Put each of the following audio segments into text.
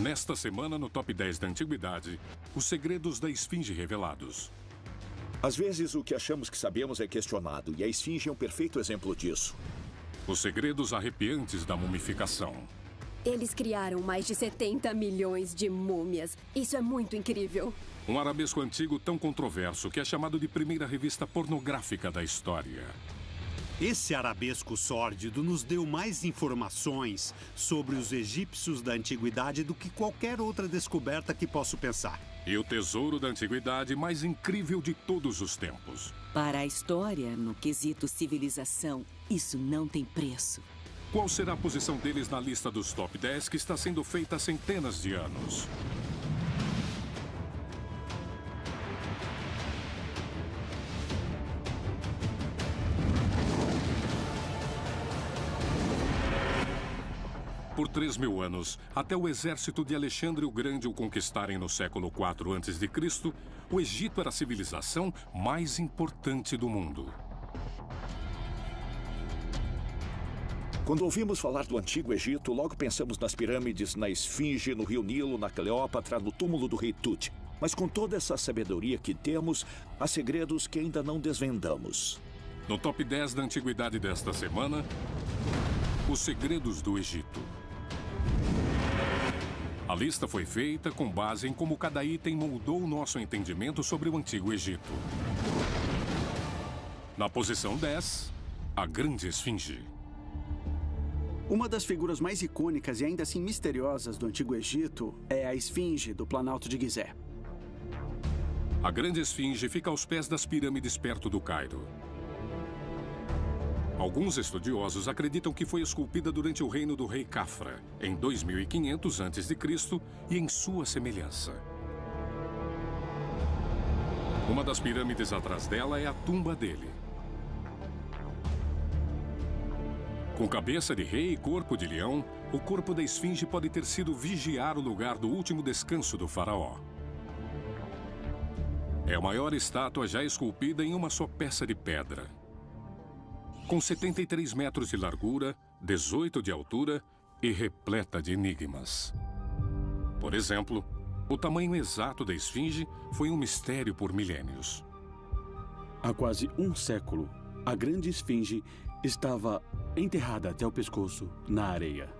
Nesta semana, no Top 10 da Antiguidade, os segredos da Esfinge revelados. Às vezes, o que achamos que sabemos é questionado, e a Esfinge é um perfeito exemplo disso. Os segredos arrepiantes da mumificação. Eles criaram mais de 70 milhões de múmias. Isso é muito incrível. Um arabesco antigo tão controverso que é chamado de primeira revista pornográfica da história. Esse arabesco sórdido nos deu mais informações sobre os egípcios da antiguidade do que qualquer outra descoberta que posso pensar. E o tesouro da antiguidade mais incrível de todos os tempos. Para a história, no quesito civilização, isso não tem preço. Qual será a posição deles na lista dos Top 10 que está sendo feita há centenas de anos? Por 3.000 anos, até o exército de Alexandre o Grande o conquistarem no século IV a.C., o Egito era a civilização mais importante do mundo. Quando ouvimos falar do Antigo Egito, logo pensamos nas pirâmides, na Esfinge, no Rio Nilo, na Cleópatra, no túmulo do rei Tut. Mas com toda essa sabedoria que temos, há segredos que ainda não desvendamos. No Top 10 da Antiguidade desta semana, os segredos do Egito. A lista foi feita com base em como cada item moldou o nosso entendimento sobre o Antigo Egito. Na posição 10, a Grande Esfinge. Uma das figuras mais icônicas e ainda assim misteriosas do Antigo Egito é a Esfinge do Planalto de Gizé. A Grande Esfinge fica aos pés das pirâmides perto do Cairo. Alguns estudiosos acreditam que foi esculpida durante o reino do rei Cafra, em 2500 a.C. e em sua semelhança. Uma das pirâmides atrás dela é a tumba dele. Com cabeça de rei e corpo de leão, o corpo da Esfinge pode ter sido vigiar o lugar do último descanso do faraó. É a maior estátua já esculpida em uma só peça de pedra. Com 73 metros de largura, 18 de altura e repleta de enigmas. Por exemplo, o tamanho exato da Esfinge foi um mistério por milênios. Há quase um século, a Grande Esfinge estava enterrada até o pescoço na areia.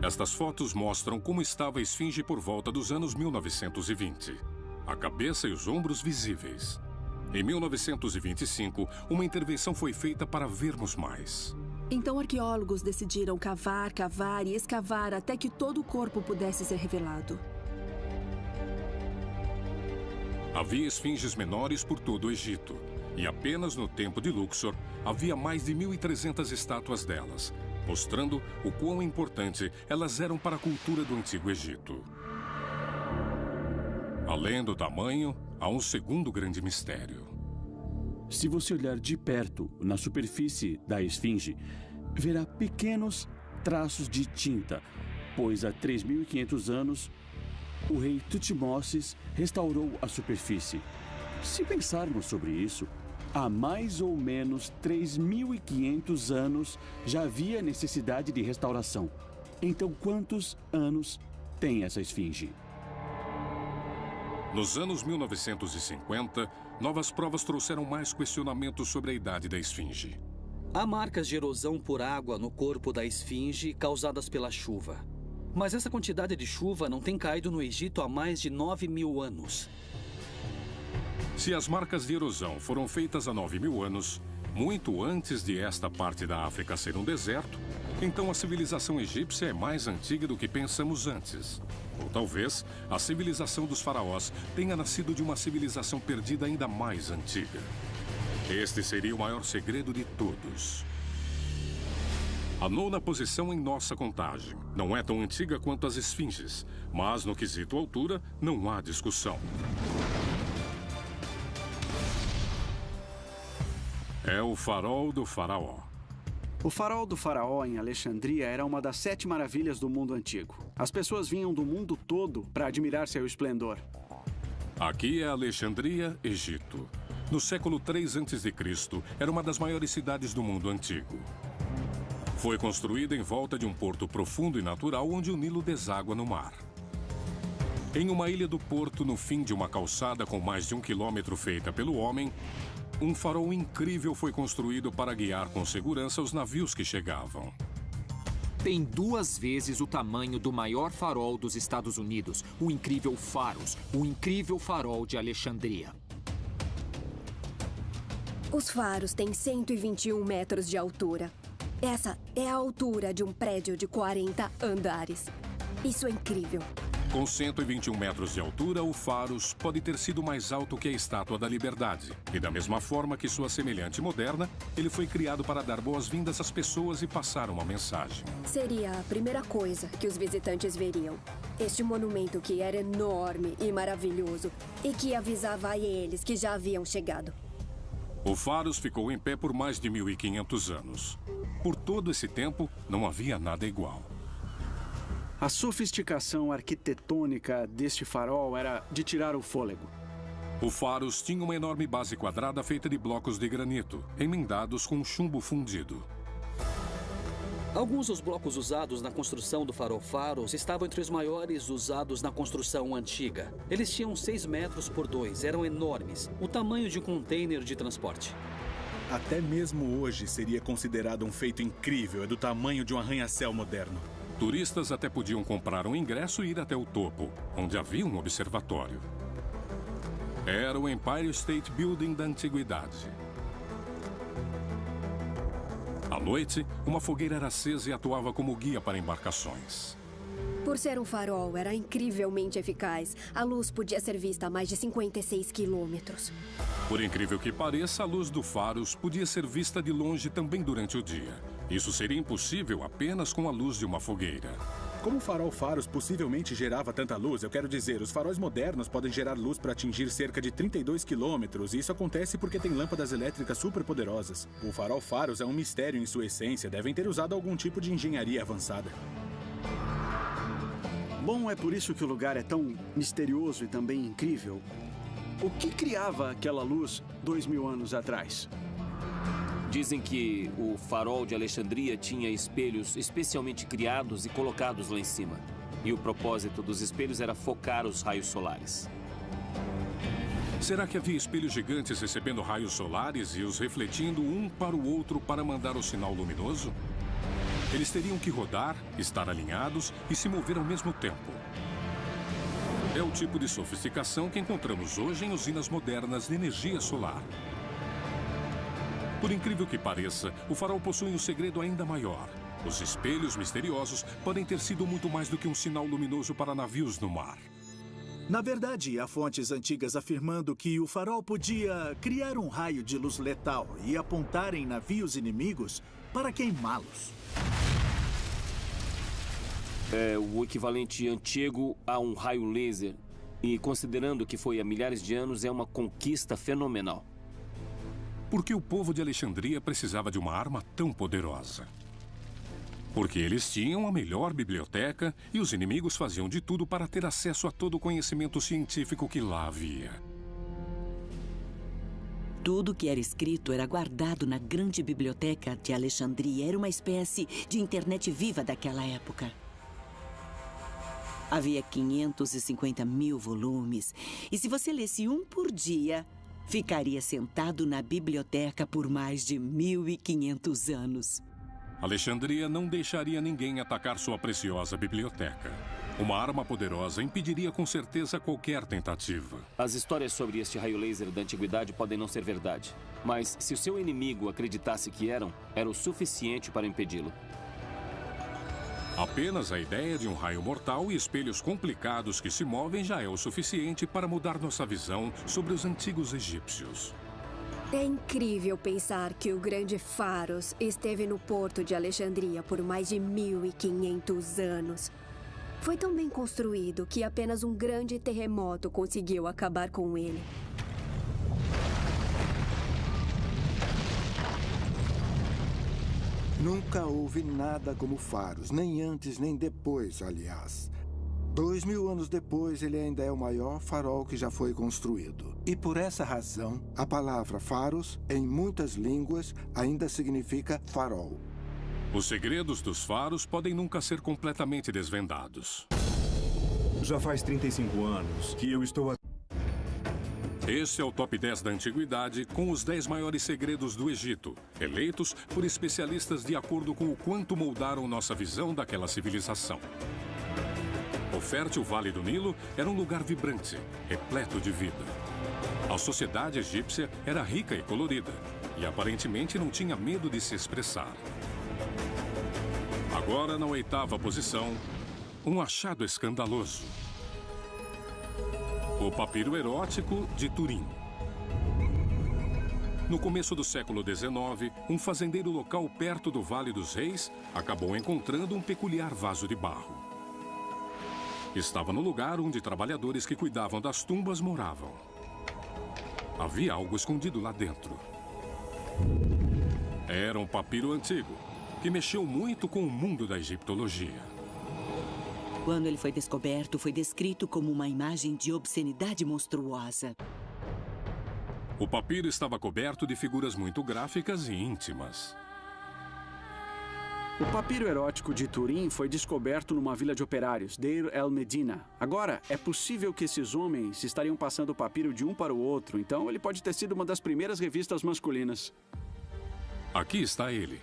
Estas fotos mostram como estava a Esfinge por volta dos anos 1920. A cabeça e os ombros visíveis. Em 1925, uma intervenção foi feita para vermos mais. Então arqueólogos decidiram cavar, cavar e escavar até que todo o corpo pudesse ser revelado. Havia esfinges menores por todo o Egito. E apenas no tempo de Luxor, havia mais de 1.300 estátuas delas, mostrando o quão importante elas eram para a cultura do Antigo Egito. Além do tamanho, há um segundo grande mistério. Se você olhar de perto na superfície da Esfinge, verá pequenos traços de tinta, pois há 3.500 anos, o rei Tutmoses restaurou a superfície. Se pensarmos sobre isso, há mais ou menos 3.500 anos já havia necessidade de restauração. Então, quantos anos tem essa Esfinge? Nos anos 1950, novas provas trouxeram mais questionamentos sobre a idade da Esfinge. Há marcas de erosão por água no corpo da Esfinge causadas pela chuva. Mas essa quantidade de chuva não tem caído no Egito há mais de 9.000 anos. Se as marcas de erosão foram feitas há 9.000 anos, muito antes de esta parte da África ser um deserto, então a civilização egípcia é mais antiga do que pensamos antes. Ou talvez a civilização dos faraós tenha nascido de uma civilização perdida ainda mais antiga. Este seria o maior segredo de todos. A 9ª posição em nossa contagem. Não é tão antiga quanto as esfinges, mas no quesito altura não há discussão. É o farol do faraó. O farol do faraó em Alexandria era uma das 7 maravilhas do mundo antigo. As pessoas vinham do mundo todo para admirar seu esplendor. Aqui é Alexandria, Egito. No século III a.C., era uma das maiores cidades do mundo antigo. Foi construída em volta de um porto profundo e natural onde o Nilo deságua no mar. Em uma ilha do porto, no fim de uma calçada com mais de 1 quilômetro feita pelo homem, um farol incrível foi construído para guiar com segurança os navios que chegavam. Tem 2 vezes o tamanho do maior farol dos Estados Unidos, o incrível Pharos, o incrível farol de Alexandria. Os faros têm 121 metros de altura. Essa é a altura de um prédio de 40 andares. Isso é incrível. Com 121 metros de altura, o Pharos pode ter sido mais alto que a Estátua da Liberdade. E da mesma forma que sua semelhante moderna, ele foi criado para dar boas-vindas às pessoas e passar uma mensagem. Seria a primeira coisa que os visitantes veriam. Este monumento que era enorme e maravilhoso e que avisava a eles que já haviam chegado. O Pharos ficou em pé por mais de 1.500 anos. Por todo esse tempo, não havia nada igual. A sofisticação arquitetônica deste farol era de tirar o fôlego. O Pharos tinha uma enorme base quadrada feita de blocos de granito, emendados com chumbo fundido. Alguns dos blocos usados na construção do farol Pharos estavam entre os maiores usados na construção antiga. Eles tinham 6 metros por 2, eram enormes, o tamanho de um container de transporte. Até mesmo hoje seria considerado um feito incrível, é do tamanho de um arranha-céu moderno. Turistas até podiam comprar um ingresso e ir até o topo, onde havia um observatório. Era o Empire State Building da antiguidade. À noite, uma fogueira era acesa e atuava como guia para embarcações. Por ser um farol, era incrivelmente eficaz. A luz podia ser vista a mais de 56 quilômetros. Por incrível que pareça, a luz do Pharos podia ser vista de longe também durante o dia. Isso seria impossível apenas com a luz de uma fogueira. Como o farol Pharos possivelmente gerava tanta luz, eu quero dizer, os faróis modernos podem gerar luz para atingir cerca de 32 quilômetros, e isso acontece porque tem lâmpadas elétricas superpoderosas. O farol Pharos é um mistério em sua essência, devem ter usado algum tipo de engenharia avançada. Bom, é por isso que o lugar é tão misterioso e também incrível. O que criava aquela luz 2000 anos atrás? Dizem que o farol de Alexandria tinha espelhos especialmente criados e colocados lá em cima. E o propósito dos espelhos era focar os raios solares. Será que havia espelhos gigantes recebendo raios solares e os refletindo um para o outro para mandar o sinal luminoso? Eles teriam que rodar, estar alinhados e se mover ao mesmo tempo. É o tipo de sofisticação que encontramos hoje em usinas modernas de energia solar. Por incrível que pareça, o farol possui um segredo ainda maior. Os espelhos misteriosos podem ter sido muito mais do que um sinal luminoso para navios no mar. Na verdade, há fontes antigas afirmando que o farol podia criar um raio de luz letal e apontar em navios inimigos para queimá-los. É o equivalente antigo a um raio laser. E considerando que foi há milhares de anos, é uma conquista fenomenal. Por que o povo de Alexandria precisava de uma arma tão poderosa? Porque eles tinham a melhor biblioteca e os inimigos faziam de tudo para ter acesso a todo o conhecimento científico que lá havia. Tudo que era escrito era guardado na grande biblioteca de Alexandria. Era uma espécie de internet viva daquela época. Havia 550 mil volumes. E se você lesse um por dia, ficaria sentado na biblioteca por mais de 1.500 anos. Alexandria não deixaria ninguém atacar sua preciosa biblioteca. Uma arma poderosa impediria com certeza qualquer tentativa. As histórias sobre este raio laser da antiguidade podem não ser verdade. Mas se o seu inimigo acreditasse que eram, era o suficiente para impedi-lo. Apenas a ideia de um raio mortal e espelhos complicados que se movem já é o suficiente para mudar nossa visão sobre os antigos egípcios. É incrível pensar que o grande Pharos esteve no porto de Alexandria por mais de 1.500 anos. Foi tão bem construído que apenas um grande terremoto conseguiu acabar com ele. Nunca houve nada como Pharos, nem antes nem depois, aliás. 2000 anos depois, ele ainda é o maior farol que já foi construído. E por essa razão, a palavra Pharos, em muitas línguas, ainda significa farol. Os segredos dos faros podem nunca ser completamente desvendados. Já faz 35 anos que eu estou... Este é o Top 10 da Antiguidade com os 10 maiores segredos do Egito, eleitos por especialistas de acordo com o quanto moldaram nossa visão daquela civilização. O fértil Vale do Nilo era um lugar vibrante, repleto de vida. A sociedade egípcia era rica e colorida, e aparentemente não tinha medo de se expressar. Agora, na 8ª posição, um achado escandaloso. O papiro erótico de Turim. No começo do século XIX, um fazendeiro local perto do Vale dos Reis acabou encontrando um peculiar vaso de barro. Estava no lugar onde trabalhadores que cuidavam das tumbas moravam. Havia algo escondido lá dentro. Era um papiro antigo, que mexeu muito com o mundo da egiptologia. Quando ele foi descoberto, foi descrito como uma imagem de obscenidade monstruosa. O papiro estava coberto de figuras muito gráficas e íntimas. O papiro erótico de Turim foi descoberto numa vila de operários, Deir el-Medina. Agora, é possível que esses homens estariam passando o papiro de um para o outro, então ele pode ter sido uma das primeiras revistas masculinas. Aqui está ele.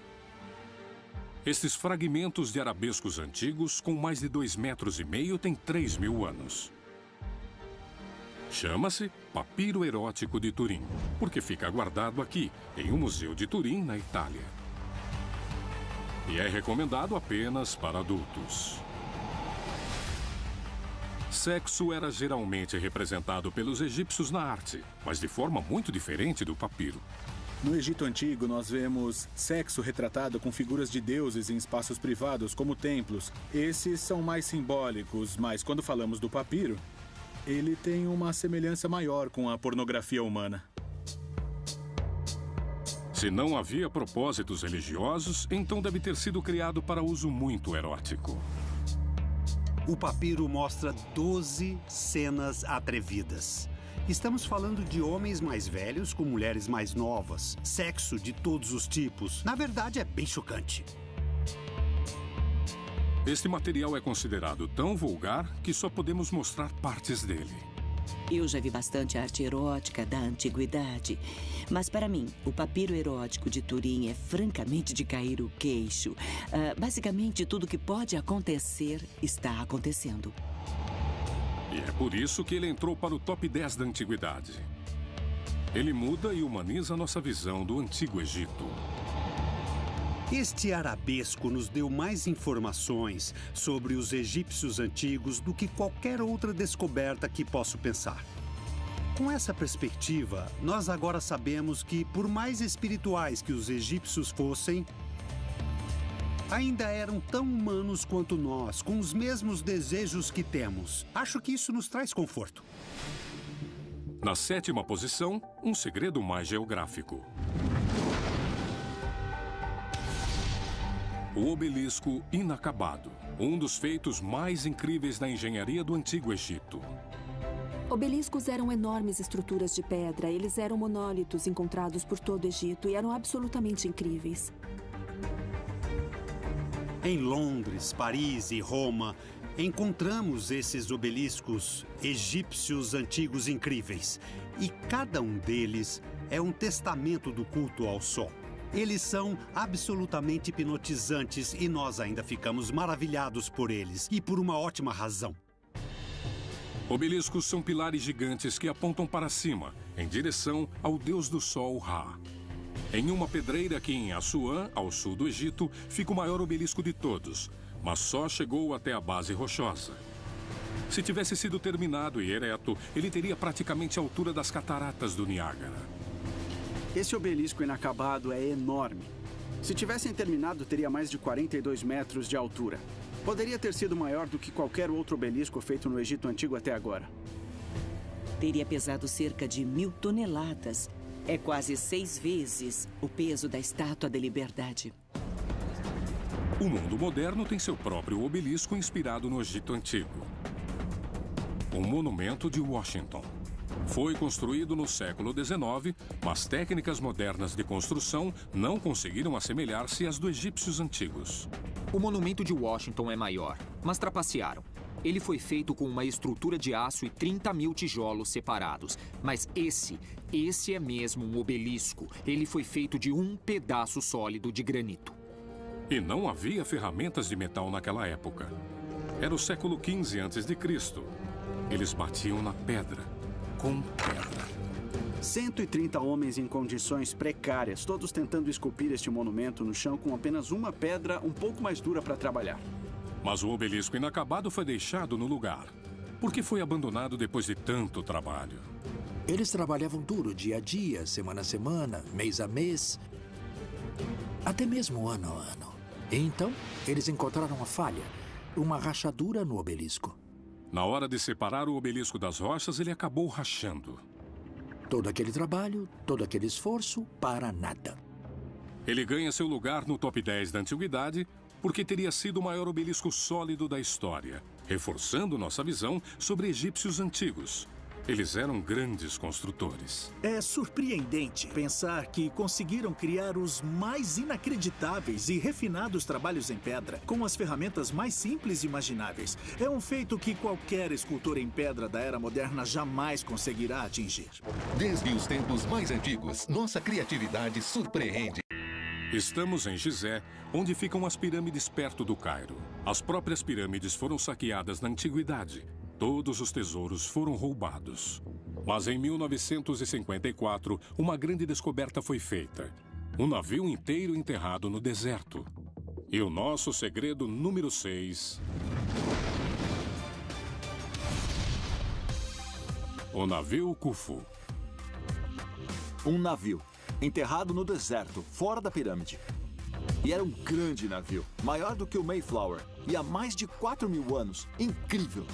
Estes fragmentos de arabescos antigos, com mais de 2,5 metros, têm 3.000 anos. Chama-se Papiro Erótico de Turim, porque fica guardado aqui, em um museu de Turim, na Itália. E é recomendado apenas para adultos. Sexo era geralmente representado pelos egípcios na arte, mas de forma muito diferente do papiro. No Egito Antigo, nós vemos sexo retratado com figuras de deuses em espaços privados, como templos. Esses são mais simbólicos, mas quando falamos do papiro, ele tem uma semelhança maior com a pornografia humana. Se não havia propósitos religiosos, então deve ter sido criado para uso muito erótico. O papiro mostra 12 cenas atrevidas. Estamos falando de homens mais velhos com mulheres mais novas, sexo de todos os tipos. Na verdade, é bem chocante. Este material é considerado tão vulgar que só podemos mostrar partes dele. Eu já vi bastante arte erótica da antiguidade, mas para mim, o papiro erótico de Turim é francamente de cair o queixo. Basicamente, tudo que pode acontecer está acontecendo. E é por isso que ele entrou para o Top 10 da Antiguidade. Ele muda e humaniza nossa visão do Antigo Egito. Este arabesco nos deu mais informações sobre os egípcios antigos do que qualquer outra descoberta que posso pensar. Com essa perspectiva, nós agora sabemos que, por mais espirituais que os egípcios fossem, ainda eram tão humanos quanto nós, com os mesmos desejos que temos. Acho que isso nos traz conforto. Na 7ª posição, um segredo mais geográfico. O obelisco inacabado, um dos feitos mais incríveis da engenharia do Antigo Egito. Obeliscos eram enormes estruturas de pedra. Eles eram monólitos encontrados por todo o Egito e eram absolutamente incríveis. Em Londres, Paris e Roma, encontramos esses obeliscos egípcios antigos incríveis. E cada um deles é um testamento do culto ao sol. Eles são absolutamente hipnotizantes e nós ainda ficamos maravilhados por eles. E por uma ótima razão. Obeliscos são pilares gigantes que apontam para cima, em direção ao deus do sol, Ra. Em uma pedreira aqui em Assuã, ao sul do Egito, fica o maior obelisco de todos, mas só chegou até a base rochosa. Se tivesse sido terminado e ereto, ele teria praticamente a altura das cataratas do Niágara. Esse obelisco inacabado é enorme. Se tivessem terminado, teria mais de 42 metros de altura. Poderia ter sido maior do que qualquer outro obelisco feito no Egito Antigo até agora. Teria pesado cerca de 1.000 toneladas. É quase 6 vezes o peso da Estátua da Liberdade. O mundo moderno tem seu próprio obelisco inspirado no Egito Antigo. Um monumento de Washington. Foi construído no século XIX, mas técnicas modernas de construção não conseguiram assemelhar-se às dos egípcios antigos. O monumento de Washington é maior, mas trapacearam. Ele foi feito com uma estrutura de aço e 30 mil tijolos separados. Mas esse é mesmo um obelisco. Ele foi feito de um pedaço sólido de granito. E não havia ferramentas de metal naquela época. Era o século XV a.C. Eles batiam na pedra, com pedra. 130 homens em condições precárias, todos tentando esculpir este monumento no chão com apenas uma pedra um pouco mais dura para trabalhar. Mas o obelisco inacabado foi deixado no lugar. Por que foi abandonado depois de tanto trabalho? Eles trabalhavam duro dia a dia, semana a semana, mês a mês, até mesmo ano a ano. E então, eles encontraram uma falha, uma rachadura no obelisco. Na hora de separar o obelisco das rochas, ele acabou rachando. Todo aquele trabalho, todo aquele esforço, para nada. Ele ganha seu lugar no top 10 da antiguidade porque teria sido o maior obelisco sólido da história, reforçando nossa visão sobre egípcios antigos. Eles eram grandes construtores. É surpreendente pensar que conseguiram criar os mais inacreditáveis e refinados trabalhos em pedra, com as ferramentas mais simples imagináveis. É um feito que qualquer escultor em pedra da era moderna jamais conseguirá atingir. Desde os tempos mais antigos, nossa criatividade surpreende. Estamos em Gizé, onde ficam as pirâmides perto do Cairo. As próprias pirâmides foram saqueadas na antiguidade. Todos os tesouros foram roubados. Mas em 1954, uma grande descoberta foi feita. Um navio inteiro enterrado no deserto. E o nosso segredo número 6... O navio Khufu. Um navio enterrado no deserto, fora da pirâmide. E era um grande navio, maior do que o Mayflower, e há mais de 4.000 anos. Incrível!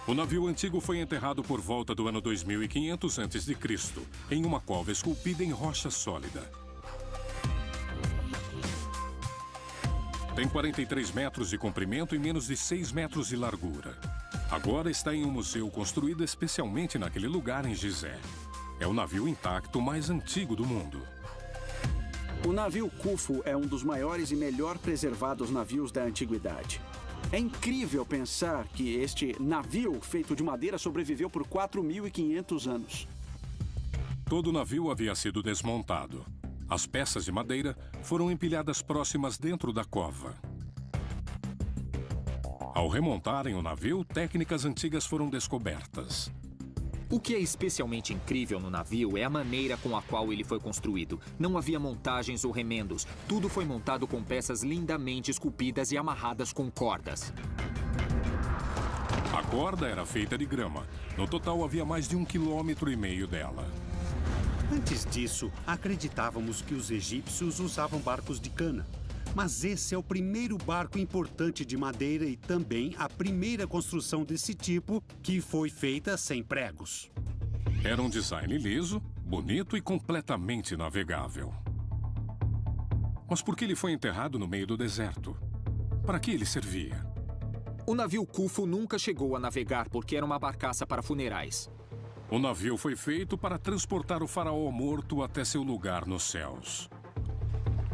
O navio antigo foi enterrado por volta do ano 2500 a.C., em uma cova esculpida em rocha sólida. Tem 43 metros de comprimento e menos de 6 metros de largura. Agora está em um museu construído especialmente naquele lugar em Gizé. É o navio intacto mais antigo do mundo. O navio Khufu é um dos maiores e melhor preservados navios da antiguidade. É incrível pensar que este navio feito de madeira sobreviveu por 4.500 anos. Todo o navio havia sido desmontado. As peças de madeira foram empilhadas próximas dentro da cova. Ao remontarem o navio, técnicas antigas foram descobertas. O que é especialmente incrível no navio é a maneira com a qual ele foi construído. Não havia montagens ou remendos. Tudo foi montado com peças lindamente esculpidas e amarradas com cordas. A corda era feita de grama. No total, havia mais de 1,5 km dela. Antes disso, acreditávamos que os egípcios usavam barcos de cana. Mas esse é o primeiro barco importante de madeira e também a primeira construção desse tipo que foi feita sem pregos. Era um design liso, bonito e completamente navegável. Mas por que ele foi enterrado no meio do deserto? Para que ele servia? O navio Khufu nunca chegou a navegar porque era uma barcaça para funerais. O navio foi feito para transportar o faraó morto até seu lugar nos céus.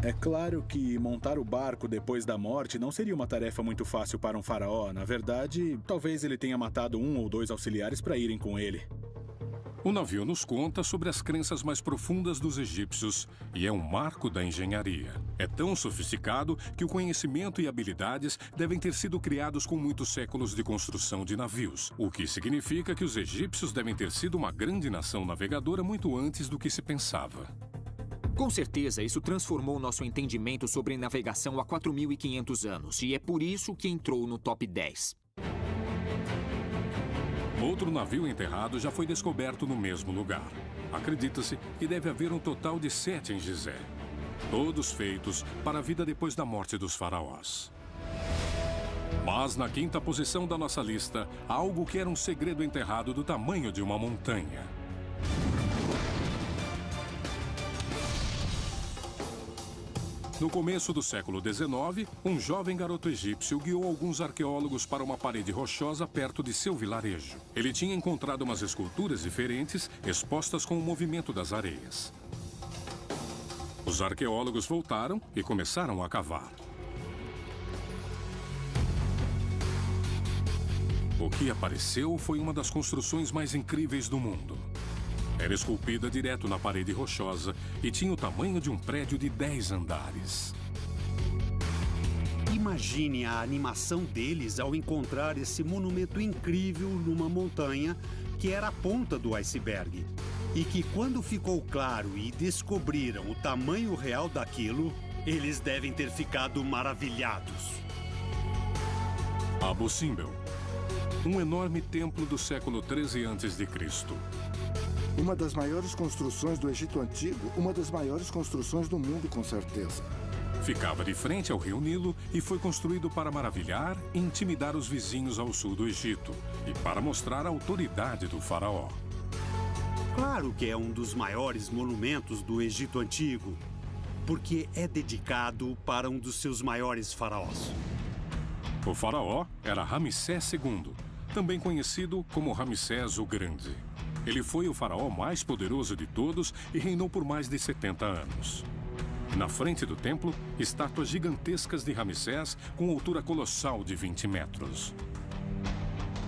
É claro que montar o barco depois da morte não seria uma tarefa muito fácil para um faraó. Na verdade, talvez ele tenha matado 1 ou 2 auxiliares para irem com ele. O navio nos conta sobre as crenças mais profundas dos egípcios e é um marco da engenharia. É tão sofisticado que o conhecimento e habilidades devem ter sido criados com muitos séculos de construção de navios, o que significa que os egípcios devem ter sido uma grande nação navegadora muito antes do que se pensava. Com certeza, isso transformou nosso entendimento sobre navegação há 4.500 anos, e é por isso que entrou no top 10. Outro navio enterrado já foi descoberto no mesmo lugar. Acredita-se que deve haver um total de 7 em Gizé. Todos feitos para a vida depois da morte dos faraós. Mas na 5ª posição da nossa lista, há algo que era um segredo enterrado do tamanho de uma montanha. No começo do século XIX, um jovem garoto egípcio guiou alguns arqueólogos para uma parede rochosa perto de seu vilarejo. Ele tinha encontrado umas esculturas diferentes expostas com o movimento das areias. Os arqueólogos voltaram e começaram a cavar. O que apareceu foi uma das construções mais incríveis do mundo. Era esculpida direto na parede rochosa e tinha o tamanho de um prédio de 10 andares. Imagine a animação deles ao encontrar esse monumento incrível numa montanha que era a ponta do iceberg. E que quando ficou claro e descobriram o tamanho real daquilo, eles devem ter ficado maravilhados. Abu Simbel, um enorme templo do século 13 a.C. Uma das maiores construções do Egito Antigo, uma das maiores construções do mundo, com certeza. Ficava de frente ao rio Nilo e foi construído para maravilhar e intimidar os vizinhos ao sul do Egito e para mostrar a autoridade do faraó. Claro que é um dos maiores monumentos do Egito Antigo, porque é dedicado para um dos seus maiores faraós. O faraó era Ramsés II, também conhecido como Ramsés o Grande. Ele foi o faraó mais poderoso de todos e reinou por mais de 70 anos. Na frente do templo, estátuas gigantescas de Ramsés com altura colossal de 20 metros.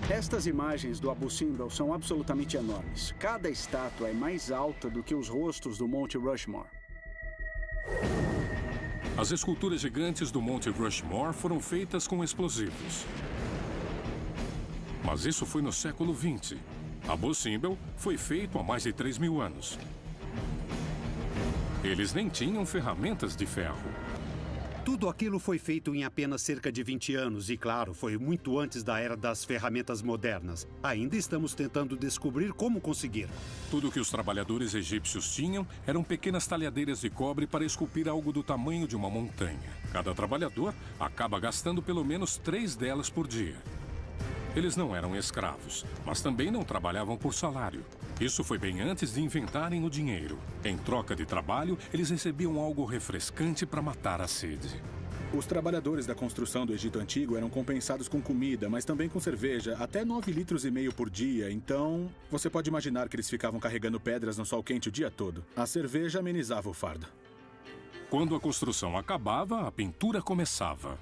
Estas imagens do Abu Simbel são absolutamente enormes. Cada estátua é mais alta do que os rostos do Monte Rushmore. As esculturas gigantes do Monte Rushmore foram feitas com explosivos. Mas isso foi no século XX. Abu Simbel foi feito há mais de 3.000 anos. Eles nem tinham ferramentas de ferro. Tudo aquilo foi feito em apenas cerca de 20 anos e, claro, foi muito antes da era das ferramentas modernas. Ainda estamos tentando descobrir como conseguir. Tudo que os trabalhadores egípcios tinham eram pequenas talhadeiras de cobre para esculpir algo do tamanho de uma montanha. Cada trabalhador acaba gastando pelo menos 3 delas por dia. Eles não eram escravos, mas também não trabalhavam por salário. Isso foi bem antes de inventarem o dinheiro. Em troca de trabalho, eles recebiam algo refrescante para matar a sede. Os trabalhadores da construção do Egito Antigo eram compensados com comida, mas também com cerveja, até 9,5 litros por dia. Então, você pode imaginar que eles ficavam carregando pedras no sol quente o dia todo. A cerveja amenizava o fardo. Quando a construção acabava, a pintura começava.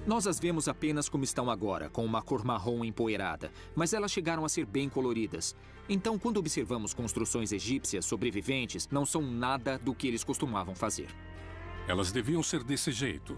Nós as vemos apenas como estão agora, com uma cor marrom empoeirada, mas elas chegaram a ser bem coloridas. Então, quando observamos construções egípcias sobreviventes, não são nada do que eles costumavam fazer. Elas deviam ser desse jeito.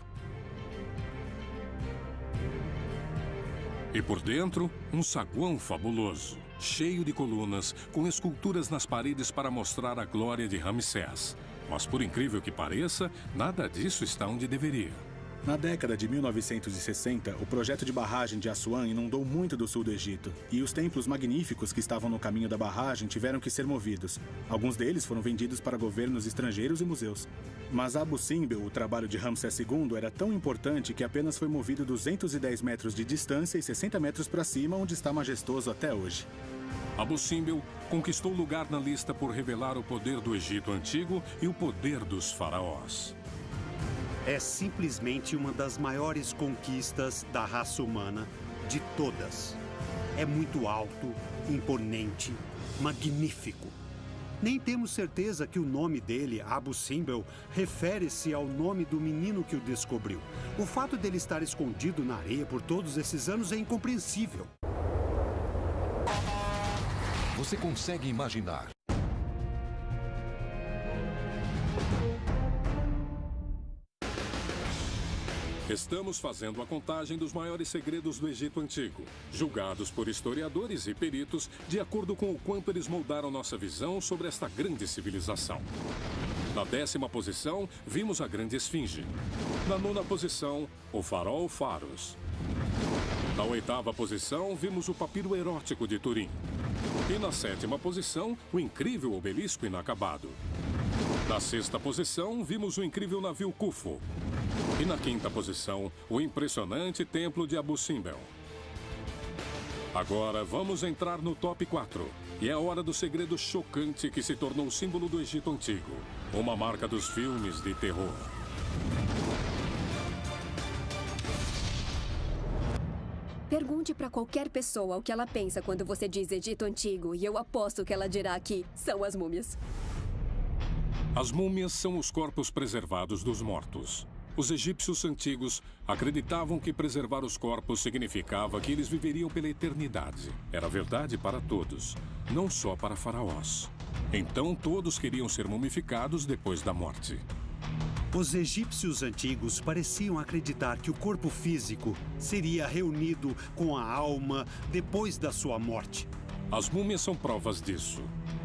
E por dentro, um saguão fabuloso, cheio de colunas, com esculturas nas paredes para mostrar a glória de Ramsés. Mas por incrível que pareça, nada disso está onde deveria. Na década de 1960, o projeto de barragem de Assuan inundou muito do sul do Egito, e os templos magníficos que estavam no caminho da barragem tiveram que ser movidos. Alguns deles foram vendidos para governos estrangeiros e museus. Mas Abu Simbel, o trabalho de Ramsés II, era tão importante que apenas foi movido 210 metros de distância e 60 metros para cima, onde está majestoso até hoje. Abu Simbel conquistou lugar na lista por revelar o poder do Egito Antigo e o poder dos faraós. É simplesmente uma das maiores conquistas da raça humana de todas. É muito alto, imponente, magnífico. Nem temos certeza que o nome dele, Abu Simbel, refere-se ao nome do menino que o descobriu. O fato dele estar escondido na areia por todos esses anos é incompreensível. Você consegue imaginar? Estamos fazendo a contagem dos maiores segredos do Egito Antigo, julgados por historiadores e peritos de acordo com o quanto eles moldaram nossa visão sobre esta grande civilização. Na 10ª posição, vimos a Grande Esfinge. Na 9ª posição, o Farol Faros. Na 8ª posição, vimos o papiro erótico de Turim. E na 7ª posição, o incrível obelisco inacabado. Na 6ª posição, vimos o incrível navio Khufu. E na 5ª posição, o impressionante templo de Abu Simbel. Agora vamos entrar no top 4. E é a hora do segredo chocante que se tornou o símbolo do Egito Antigo. Uma marca dos filmes de terror. Pergunte para qualquer pessoa o que ela pensa quando você diz Egito Antigo, e eu aposto que ela dirá que são as múmias. As múmias são os corpos preservados dos mortos. Os egípcios antigos acreditavam que preservar os corpos significava que eles viveriam pela eternidade. Era verdade para todos, não só para faraós. Então todos queriam ser mumificados depois da morte. Os egípcios antigos pareciam acreditar que o corpo físico seria reunido com a alma depois da sua morte. As múmias são provas disso.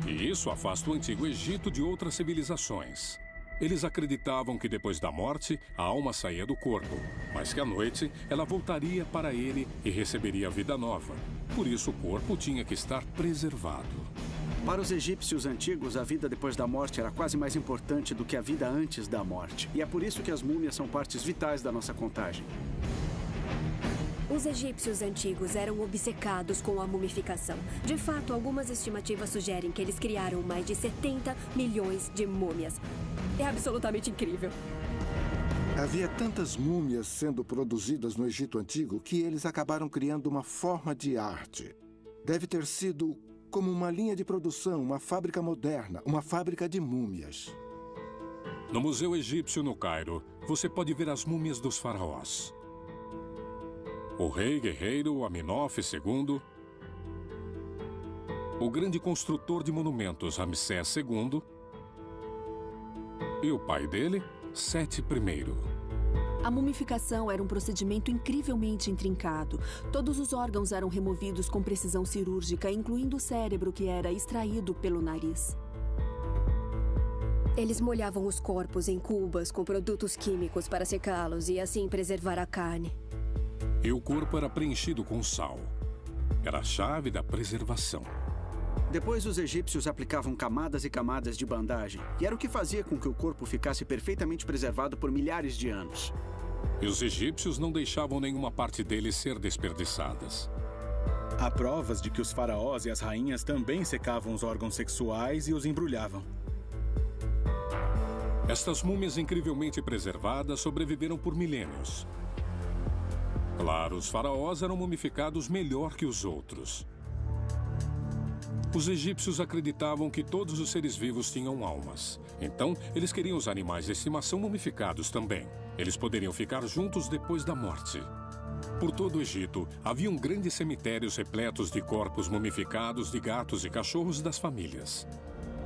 E isso afasta o Antigo Egito de outras civilizações. Eles acreditavam que depois da morte, a alma saía do corpo, mas que à noite ela voltaria para ele e receberia vida nova. Por isso o corpo tinha que estar preservado. Para os egípcios antigos, a vida depois da morte era quase mais importante do que a vida antes da morte. E é por isso que as múmias são partes vitais da nossa contagem. Os egípcios antigos eram obcecados com a mumificação. De fato, algumas estimativas sugerem que eles criaram mais de 70 milhões de múmias. É absolutamente incrível. Havia tantas múmias sendo produzidas no Egito Antigo que eles acabaram criando uma forma de arte. Deve ter sido como uma linha de produção, uma fábrica moderna, uma fábrica de múmias. No Museu Egípcio, no Cairo, você pode ver as múmias dos faraós. O rei guerreiro Amenhotep II, o grande construtor de monumentos Ramsés II e o pai dele, Sete I. A mumificação era um procedimento incrivelmente intrincado. Todos os órgãos eram removidos com precisão cirúrgica, incluindo o cérebro, que era extraído pelo nariz. Eles molhavam os corpos em cubas com produtos químicos para secá-los e assim preservar a carne. E o corpo era preenchido com sal. Era a chave da preservação. Depois, os egípcios aplicavam camadas e camadas de bandagem. E era o que fazia com que o corpo ficasse perfeitamente preservado por milhares de anos. E os egípcios não deixavam nenhuma parte deles ser desperdiçadas. Há provas de que os faraós e as rainhas também secavam os órgãos sexuais e os embrulhavam. Estas múmias incrivelmente preservadas sobreviveram por milênios. Claro, os faraós eram mumificados melhor que os outros. Os egípcios acreditavam que todos os seres vivos tinham almas. Então, eles queriam os animais de estimação mumificados também. Eles poderiam ficar juntos depois da morte. Por todo o Egito, haviam grandes cemitérios repletos de corpos mumificados de gatos e cachorros das famílias.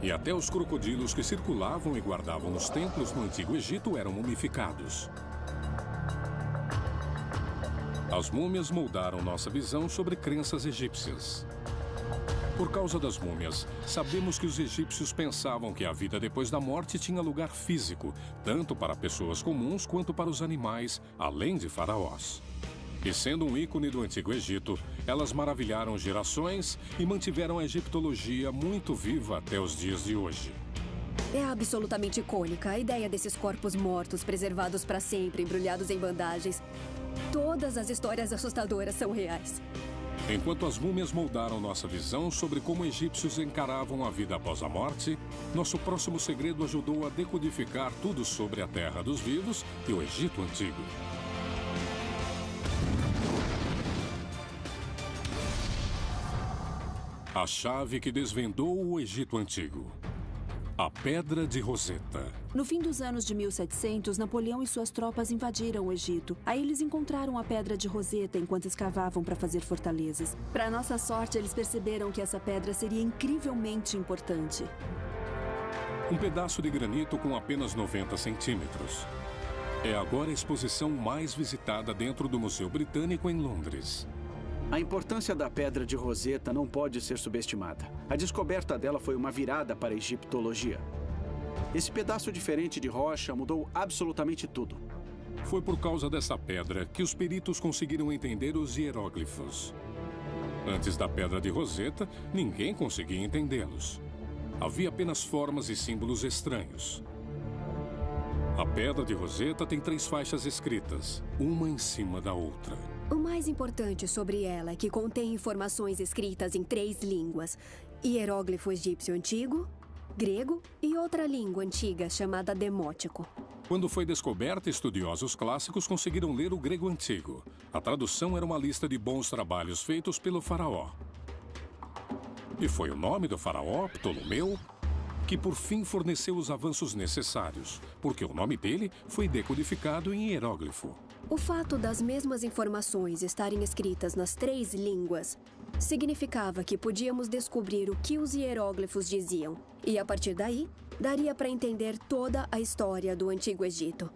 E até os crocodilos que circulavam e guardavam os templos no Antigo Egito eram mumificados. As múmias moldaram nossa visão sobre crenças egípcias. Por causa das múmias, sabemos que os egípcios pensavam que a vida depois da morte tinha lugar físico, tanto para pessoas comuns quanto para os animais, além de faraós. E sendo um ícone do Antigo Egito, elas maravilharam gerações e mantiveram a egiptologia muito viva até os dias de hoje. É absolutamente icônica a ideia desses corpos mortos, preservados para sempre, embrulhados em bandagens. Todas as histórias assustadoras são reais. Enquanto as múmias moldaram nossa visão sobre como egípcios encaravam a vida após a morte, nosso próximo segredo ajudou a decodificar tudo sobre a Terra dos Vivos e o Egito Antigo. A chave que desvendou o Egito Antigo. A Pedra de Roseta. No fim dos anos de 1700, Napoleão e suas tropas invadiram o Egito. Aí eles encontraram a Pedra de Roseta enquanto escavavam para fazer fortalezas. Para nossa sorte, eles perceberam que essa pedra seria incrivelmente importante. Um pedaço de granito com apenas 90 centímetros. É agora a exposição mais visitada dentro do Museu Britânico em Londres. A importância da Pedra de Roseta não pode ser subestimada. A descoberta dela foi uma virada para a egiptologia. Esse pedaço diferente de rocha mudou absolutamente tudo. Foi por causa dessa pedra que os peritos conseguiram entender os hieróglifos. Antes da Pedra de Roseta, ninguém conseguia entendê-los. Havia apenas formas e símbolos estranhos. A Pedra de Roseta tem 3 faixas escritas, uma em cima da outra. O mais importante sobre ela é que contém informações escritas em 3 línguas: hieróglifo egípcio antigo, grego e outra língua antiga chamada demótico. Quando foi descoberta, estudiosos clássicos conseguiram ler o grego antigo. A tradução era uma lista de bons trabalhos feitos pelo faraó. E foi o nome do faraó, Ptolomeu, que por fim forneceu os avanços necessários, porque o nome dele foi decodificado em hieróglifo. O fato das mesmas informações estarem escritas nas 3 línguas significava que podíamos descobrir o que os hieróglifos diziam. E a partir daí, daria para entender toda a história do Antigo Egito.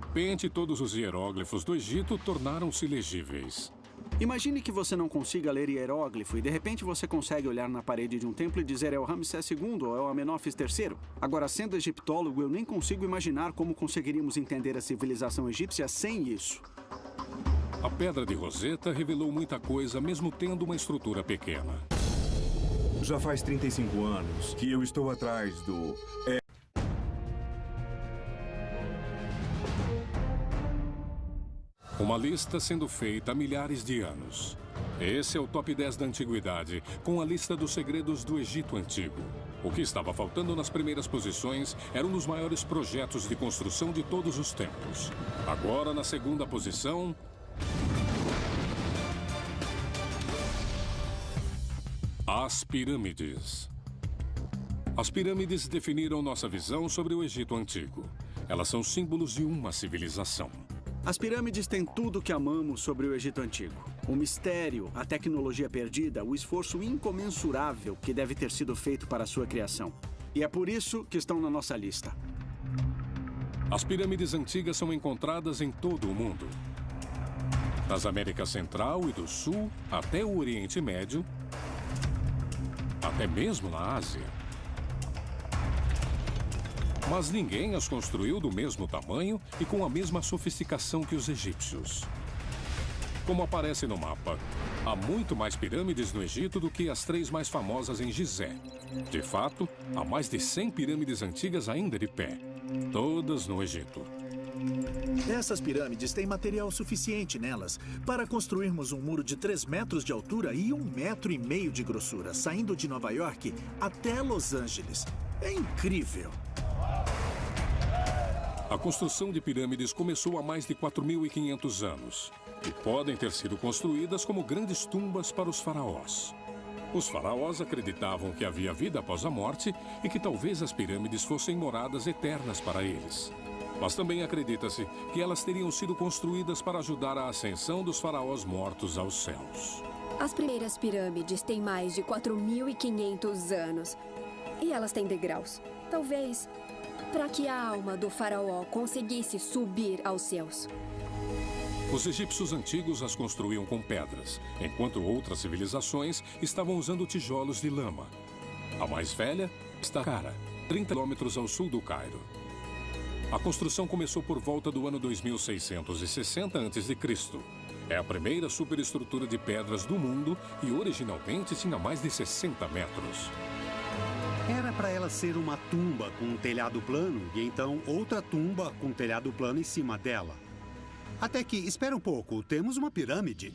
De repente, todos os hieróglifos do Egito tornaram-se legíveis. Imagine que você não consiga ler hieróglifo e de repente você consegue olhar na parede de um templo e dizer é o Ramsés II ou é o Amenófis III. Agora, sendo egiptólogo, eu nem consigo imaginar como conseguiríamos entender a civilização egípcia sem isso. A Pedra de Roseta revelou muita coisa, mesmo tendo uma estrutura pequena. Já faz 35 anos que eu estou atrás do... Uma lista sendo feita há milhares de anos. Esse é o top 10 da antiguidade, com a lista dos segredos do Egito Antigo. O que estava faltando nas primeiras posições era um dos maiores projetos de construção de todos os tempos. Agora, na segunda posição... As pirâmides. As pirâmides definiram nossa visão sobre o Egito Antigo. Elas são símbolos de uma civilização. As pirâmides têm tudo o que amamos sobre o Egito Antigo. O mistério, a tecnologia perdida, o esforço incomensurável que deve ter sido feito para a sua criação. E é por isso que estão na nossa lista. As pirâmides antigas são encontradas em todo o mundo. Das Américas Central e do Sul até o Oriente Médio, até mesmo na Ásia. Mas ninguém as construiu do mesmo tamanho e com a mesma sofisticação que os egípcios. Como aparece no mapa, há muito mais pirâmides no Egito do que as 3 mais famosas em Gizé. De fato, há mais de 100 pirâmides antigas ainda de pé, todas no Egito. Essas pirâmides têm material suficiente nelas para construirmos um muro de 3 metros de altura e 1,5 metros de grossura, saindo de Nova York até Los Angeles. É incrível! A construção de pirâmides começou há mais de 4.500 anos e podem ter sido construídas como grandes tumbas para os faraós. Os faraós acreditavam que havia vida após a morte e que talvez as pirâmides fossem moradas eternas para eles. Mas também acredita-se que elas teriam sido construídas para ajudar a ascensão dos faraós mortos aos céus. As primeiras pirâmides têm mais de 4.500 anos e elas têm degraus. Talvez para que a alma do faraó conseguisse subir aos céus. Os egípcios antigos as construíam com pedras, enquanto outras civilizações estavam usando tijolos de lama. A mais velha está Saqqara, 30 quilômetros ao sul do Cairo. A construção começou por volta do ano 2660 a.C. É a primeira superestrutura de pedras do mundo e originalmente tinha mais de 60 metros. Era para ela ser uma tumba com um telhado plano e então outra tumba com um telhado plano em cima dela. Até que, espera um pouco, temos uma pirâmide.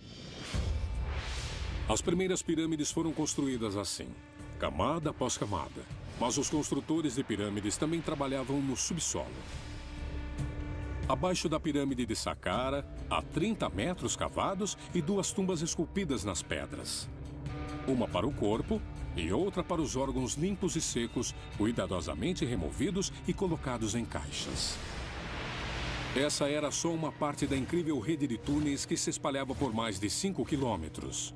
As primeiras pirâmides foram construídas assim, camada após camada. Mas os construtores de pirâmides também trabalhavam no subsolo. Abaixo da pirâmide de Saqqara, há 30 metros cavados e 2 tumbas esculpidas nas pedras. Uma para o corpo e outra para os órgãos limpos e secos, cuidadosamente removidos e colocados em caixas. Essa era só uma parte da incrível rede de túneis que se espalhava por mais de 5 quilômetros.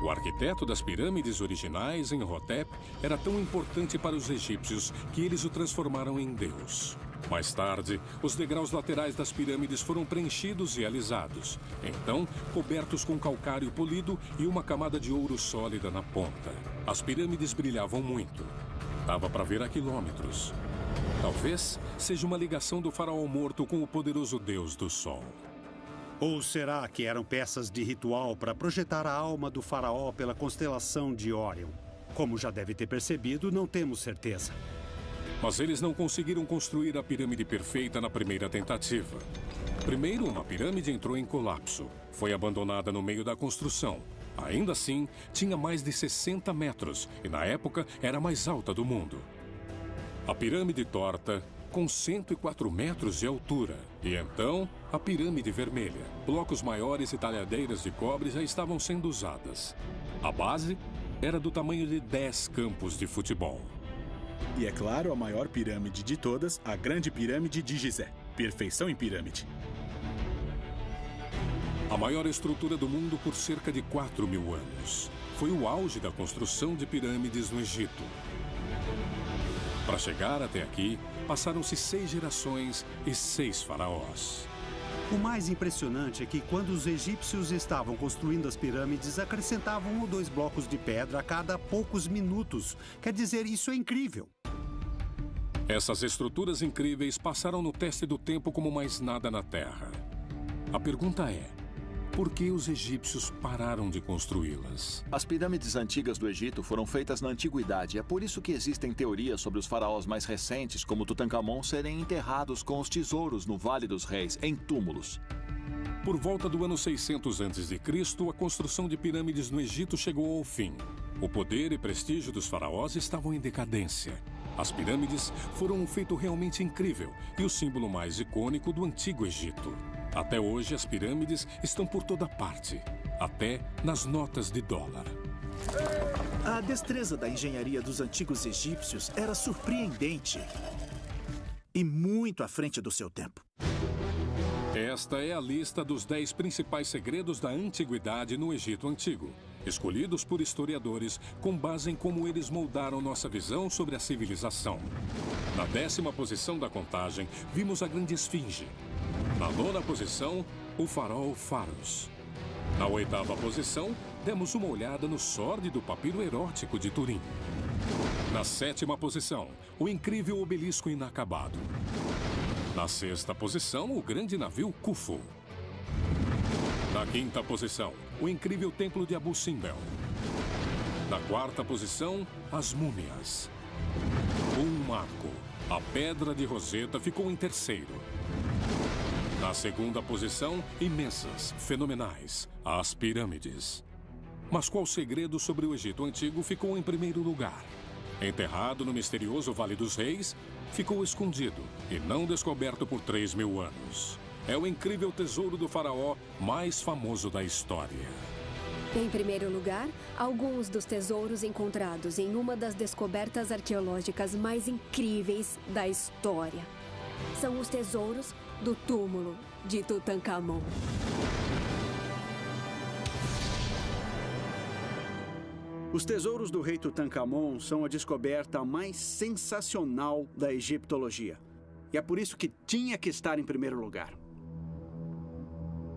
O arquiteto das pirâmides originais, Imhotep, era tão importante para os egípcios que eles o transformaram em Deus. Mais tarde, os degraus laterais das pirâmides foram preenchidos e alisados, então cobertos com calcário polido e uma camada de ouro sólida na ponta. As pirâmides brilhavam muito. Dava para ver a quilômetros. Talvez seja uma ligação do faraó morto com o poderoso Deus do Sol. Ou será que eram peças de ritual para projetar a alma do faraó pela constelação de Órion? Como já deve ter percebido, não temos certeza. Mas eles não conseguiram construir a pirâmide perfeita na primeira tentativa. Primeiro, uma pirâmide entrou em colapso. Foi abandonada no meio da construção. Ainda assim, tinha mais de 60 metros e, na época, era a mais alta do mundo. A pirâmide torta, com 104 metros de altura. E então, a pirâmide vermelha. Blocos maiores e talhadeiras de cobre já estavam sendo usadas. A base era do tamanho de 10 campos de futebol. E é claro, a maior pirâmide de todas, a Grande Pirâmide de Gizé. Perfeição em pirâmide. A maior estrutura do mundo por cerca de 4.000 anos. Foi o auge da construção de pirâmides no Egito. Para chegar até aqui, passaram-se 6 gerações e 6 faraós. O mais impressionante é que quando os egípcios estavam construindo as pirâmides, acrescentavam 1 ou 2 blocos de pedra a cada poucos minutos. Quer dizer, isso é incrível. Essas estruturas incríveis passaram no teste do tempo como mais nada na Terra. A pergunta é: por que os egípcios pararam de construí-las? As pirâmides antigas do Egito foram feitas na antiguidade. É por isso que existem teorias sobre os faraós mais recentes, como Tutankhamon, serem enterrados com os tesouros no Vale dos Reis, em túmulos. Por volta do ano 600 a.C., a construção de pirâmides no Egito chegou ao fim. O poder e prestígio dos faraós estavam em decadência. As pirâmides foram um feito realmente incrível e o símbolo mais icônico do Antigo Egito. Até hoje, as pirâmides estão por toda parte, até nas notas de dólar. A destreza da engenharia dos antigos egípcios era surpreendente e muito à frente do seu tempo. Esta é a lista dos 10 principais segredos da antiguidade no Egito Antigo, escolhidos por historiadores com base em como eles moldaram nossa visão sobre a civilização. Na 10ª posição da contagem, vimos a Grande Esfinge. Na 9ª posição, o faraó Faros. Na 8ª posição, demos uma olhada no sórdido papiro erótico de Turim. Na 7ª posição, o incrível obelisco inacabado. Na 6ª posição, o grande navio Khufu. Na 5ª posição, o incrível templo de Abu Simbel. Na 4ª posição, as múmias. Um marco, a Pedra de Roseta, ficou em terceiro. Na 2ª posição, imensas, fenomenais, as pirâmides. Mas qual segredo sobre o Egito Antigo ficou em primeiro lugar? Enterrado no misterioso Vale dos Reis, ficou escondido e não descoberto por 3.000 anos. É o incrível tesouro do faraó mais famoso da história. Em primeiro lugar, alguns dos tesouros encontrados em uma das descobertas arqueológicas mais incríveis da história. São os tesouros do túmulo de Tutankhamon. Os tesouros do rei Tutankhamon são a descoberta mais sensacional da egiptologia. E é por isso que tinha que estar em primeiro lugar.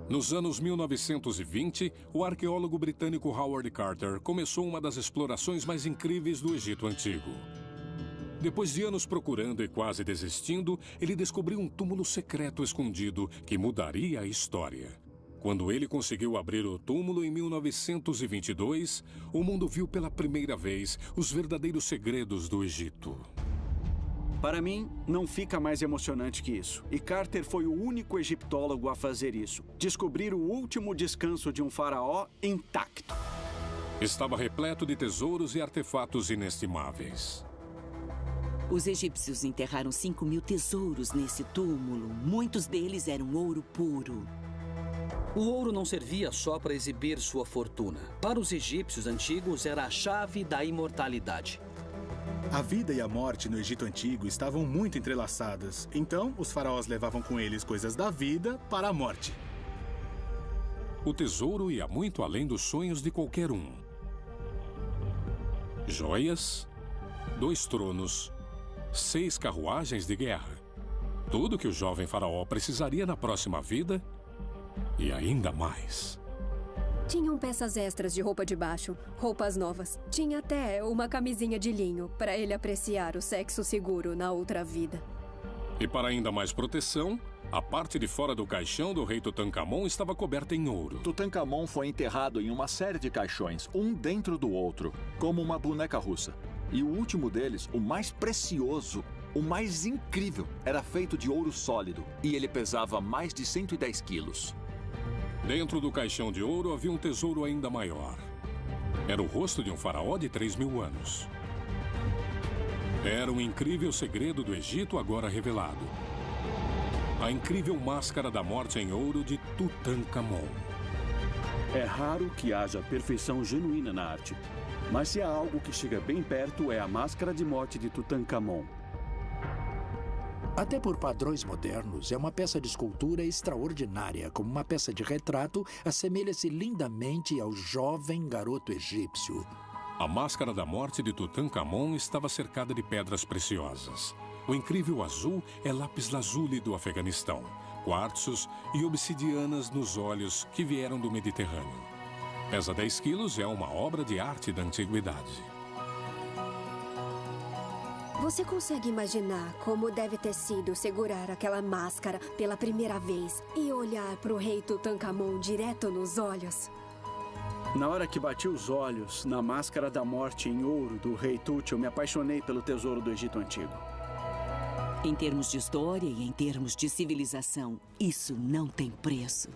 Nos anos 1920, o arqueólogo britânico Howard Carter começou uma das explorações mais incríveis do Egito Antigo. Depois de anos procurando e quase desistindo, ele descobriu um túmulo secreto escondido que mudaria a história. Quando ele conseguiu abrir o túmulo em 1922, o mundo viu pela primeira vez os verdadeiros segredos do Egito. Para mim, não fica mais emocionante que isso. E Carter foi o único egiptólogo a fazer isso. Descobrir o último descanso de um faraó intacto. Estava repleto de tesouros e artefatos inestimáveis. Os egípcios enterraram 5.000 tesouros nesse túmulo. Muitos deles eram ouro puro. O ouro não servia só para exibir sua fortuna. Para os egípcios antigos, era a chave da imortalidade. A vida e a morte no Egito Antigo estavam muito entrelaçadas. Então, os faraós levavam com eles coisas da vida para a morte. O tesouro ia muito além dos sonhos de qualquer um. Joias, 2 tronos, 6 carruagens de guerra. Tudo que o jovem faraó precisaria na próxima vida e ainda mais. Tinham peças extras de roupa de baixo, roupas novas. Tinha até uma camisinha de linho para ele apreciar o sexo seguro na outra vida. E para ainda mais proteção, a parte de fora do caixão do rei Tutankhamon estava coberta em ouro. Tutankhamon foi enterrado em uma série de caixões, um dentro do outro, como uma boneca russa. E o último deles, o mais precioso, o mais incrível, era feito de ouro sólido. E ele pesava mais de 110 quilos. Dentro do caixão de ouro havia um tesouro ainda maior. Era o rosto de um faraó de 3.000 anos. Era um incrível segredo do Egito agora revelado. A incrível máscara da morte em ouro de Tutankhamon. É raro que haja perfeição genuína na arte. Mas se há algo que chega bem perto, é a máscara de morte de Tutankhamon. Até por padrões modernos, é uma peça de escultura extraordinária. Como uma peça de retrato, assemelha-se lindamente ao jovem garoto egípcio. A máscara da morte de Tutankhamon estava cercada de pedras preciosas. O incrível azul é lápis-lazuli do Afeganistão, quartzos e obsidianas nos olhos que vieram do Mediterrâneo. Pesa 10 quilos e é uma obra de arte da antiguidade. Você consegue imaginar como deve ter sido segurar aquela máscara pela primeira vez e olhar para o rei Tutankhamon direto nos olhos? Na hora que bati os olhos na máscara da morte em ouro do rei Tut, eu me apaixonei pelo tesouro do Egito Antigo. Em termos de história e em termos de civilização, isso não tem preço.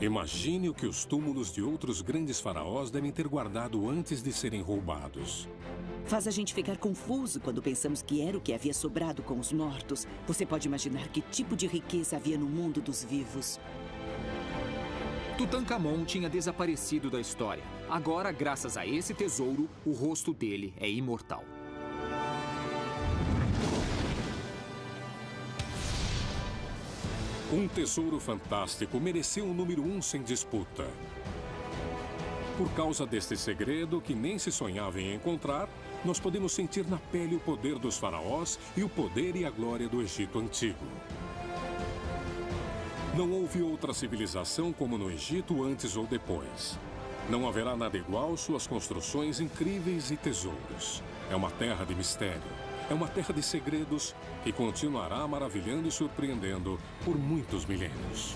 Imagine o que os túmulos de outros grandes faraós devem ter guardado antes de serem roubados. Faz a gente ficar confuso quando pensamos que era o que havia sobrado com os mortos. Você pode imaginar que tipo de riqueza havia no mundo dos vivos. Tutankhamon tinha desaparecido da história. Agora, graças a esse tesouro, o rosto dele é imortal. Um tesouro fantástico mereceu o número 1 sem disputa. Por causa deste segredo que nem se sonhava em encontrar, nós podemos sentir na pele o poder dos faraós e o poder e a glória do Egito Antigo. Não houve outra civilização como no Egito antes ou depois. Não haverá nada igual suas construções incríveis e tesouros. É uma terra de mistério. É uma terra de segredos que continuará maravilhando e surpreendendo por muitos milênios.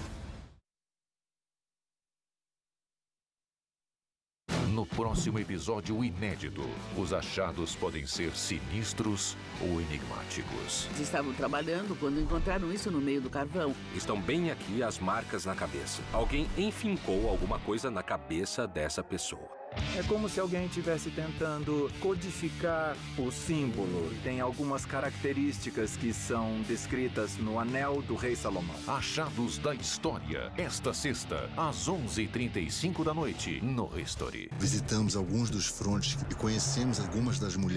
No próximo episódio inédito, os achados podem ser sinistros ou enigmáticos. Estavam trabalhando quando encontraram isso no meio do carvão. Estão bem aqui as marcas na cabeça. Alguém enfincou alguma coisa na cabeça dessa pessoa. É como se alguém estivesse tentando codificar o símbolo. Tem algumas características que são descritas no Anel do Rei Salomão. Achados da História. Esta sexta, às 11h35 da noite, no History. Visitamos alguns dos frontes e conhecemos algumas das mulheres.